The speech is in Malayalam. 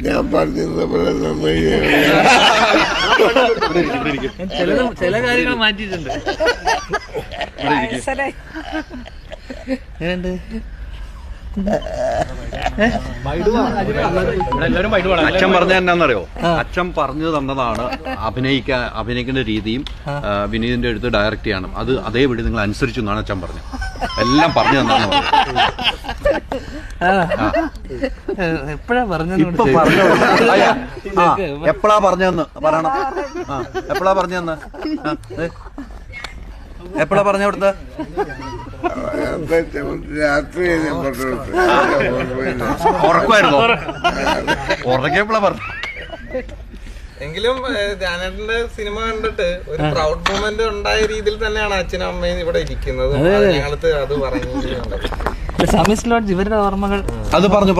ഞാൻ പറഞ്ഞ ചില കാര്യങ്ങൾ മാറ്റിയിട്ടുണ്ട്. അച്ഛൻ പറഞ്ഞ എന്നാന്നറിയോ, അച്ഛൻ പറഞ്ഞു തന്നതാണ് അഭിനയിക്കേണ്ട രീതിയും വിനീതിന്റെ അടുത്ത് ഡയറക്റ്റ് ചെയ്യണം, അത് അതേപടി നിങ്ങൾ അനുസരിച്ചു എന്നാണ് അച്ഛൻ പറഞ്ഞത്. എല്ലാം പറഞ്ഞു തന്നാണ് എപ്പോഴാ പറഞ്ഞത്? എപ്പോഴാ പറഞ്ഞതെന്ന് പറയണം. എപ്പോഴാ പറഞ്ഞതെന്ന് എപ്പോഴാ പറഞ്ഞ കൊടുത്ത രാത്രി ഉറക്കമായിരുന്നോ? ഉറങ്ങിയപ്പോഴാ പറഞ്ഞു. എങ്കിലും ധ്യാനേട്ടന്റെ സിനിമ കണ്ടിട്ട് ഒരു പ്രൗഡ് മൊമെന്റ് ഉണ്ടായ രീതിയിൽ തന്നെയാണ് അച്ഛനും അമ്മയും ഇവിടെ ഇരിക്കുന്നത്. ഞങ്ങൾക്ക് അത് പറഞ്ഞു ഇവരുടെ ഓർമ്മകൾ അത് പറഞ്ഞു